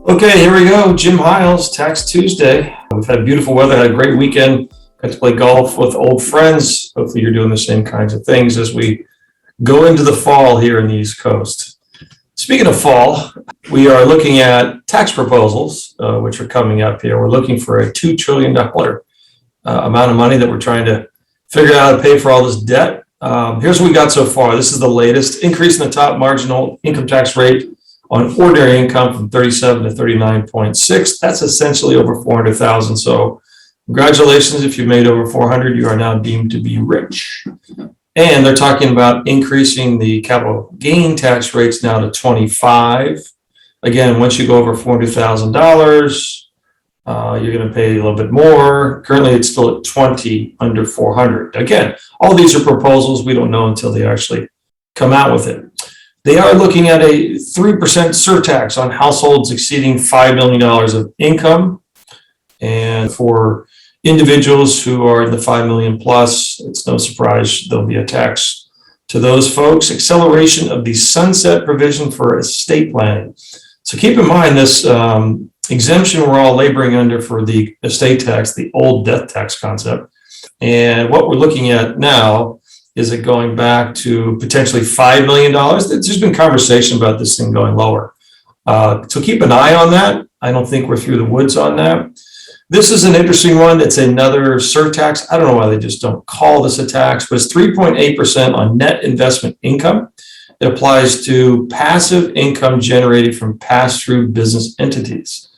Okay, here we go. Jim Hiles, Tax Tuesday. We've had beautiful weather, had a great weekend. Got to play golf with old friends. Hopefully, you're doing the same kinds of things as we go into the fall here in the East Coast. Speaking of fall, we are looking at tax proposals, which are coming up here. We're looking for a $2 trillion amount of money that we're trying to figure out how to pay for all this debt. Here's what we got so far. This is the latest increase in the top marginal income tax rate on ordinary income from 37 to 39.6. That's essentially over 400,000. So congratulations, if you made over 400, you are now deemed to be rich. And they're talking about increasing the capital gain tax rates now to 25. Again, once you go over $400,000, you're going to pay a little bit more. Currently, it's still at 20 under 400. Again, all these are proposals. We don't know until they actually come out with it. They are looking at a 3% surtax on households exceeding $5 million of income. And for individuals who are in the 5 million plus, it's no surprise there'll be a tax to those folks. Acceleration of the sunset provision for estate planning. So keep in mind this exemption we're all laboring under for the estate tax, the old death tax concept. And what we're looking at now is it going back to potentially $5 million? There's been conversation about this thing going lower. So keep an eye on that. I don't think we're through the woods on that. This is an interesting one. It's another surtax. I don't know why they just don't call this a tax, but it's 3.8% on net investment income. It applies to passive income generated from pass-through business entities.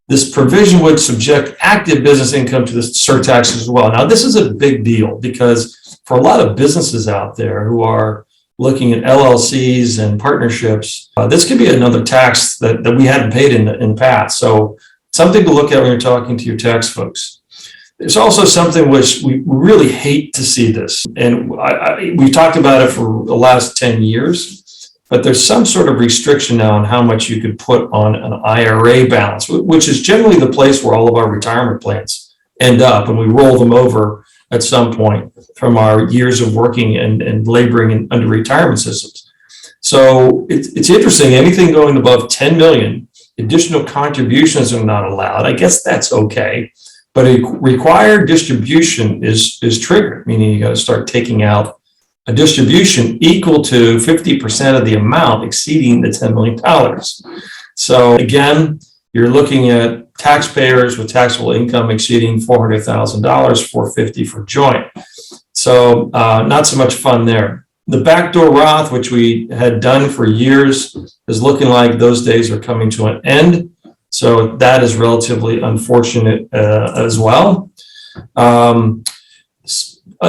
This provision would subject active business income to this surtax as well. Now, this is a big deal because for a lot of businesses out there who are looking at LLCs and partnerships, this could be another tax that we hadn't paid in the past. So something to look at when you're talking to your tax folks. There's also something which we really hate to see this. And we've talked about it for the last 10 years, but there's some sort of restriction now on how much you could put on an IRA balance, which is generally the place where all of our retirement plans end up, and we roll them over at some point from our years of working and laboring under retirement systems. So it's interesting, anything going above 10 million, additional contributions are not allowed. I guess that's okay, but a required distribution is triggered, meaning you got to start taking out a distribution equal to 50% of the amount exceeding the $10 million. So again, you're looking at taxpayers with taxable income exceeding $400,000, $450,000 for joint. So not so much fun there. The backdoor Roth, which we had done for years, is looking like those days are coming to an end. So that is relatively unfortunate as well.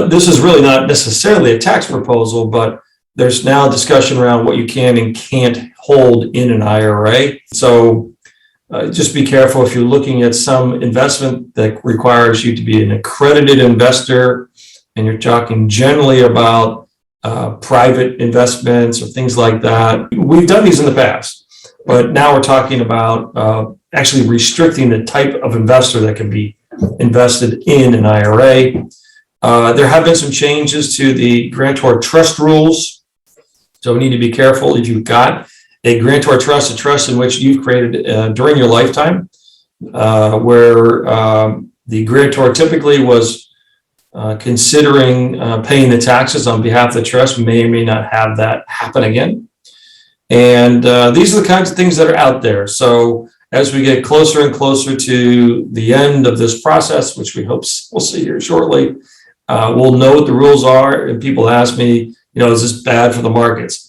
This is really not necessarily a tax proposal, but there's now discussion around what you can and can't hold in an IRA. So just be careful if you're looking at some investment that requires you to be an accredited investor, and you're talking generally about private investments or things like that. We've done these in the past, but now we're talking about actually restricting the type of investor that can be invested in an IRA. There have been some changes to the grantor trust rules. So we need to be careful if you've got a grantor trust, a trust in which you've created during your lifetime, where the grantor typically was considering paying the taxes on behalf of the trust, may or may not have that happen again. And these are the kinds of things that are out there. So as we get closer and closer to the end of this process, which we hope we'll see here shortly, we'll know what the rules are. And people ask me, is this bad for the markets?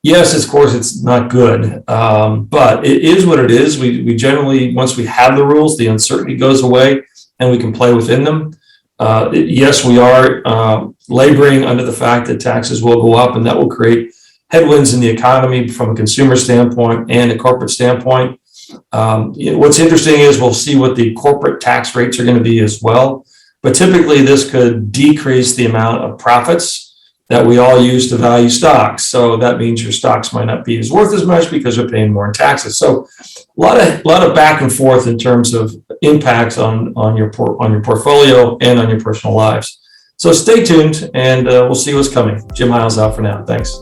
Yes, of course, it's not good, but it is what it is. We generally, once we have the rules, the uncertainty goes away and we can play within them. Yes, we are laboring under the fact that taxes will go up, and that will create headwinds in the economy from a consumer standpoint and a corporate standpoint. What's interesting is we'll see what the corporate tax rates are going to be as well. But typically, this could decrease the amount of profits that we all use to value stocks. So that means your stocks might not be as worth as much because you're paying more in taxes. So a lot of back and forth in terms of impacts on your portfolio and on your personal lives. So stay tuned, and we'll see what's coming. Jim Hiles out for now. Thanks.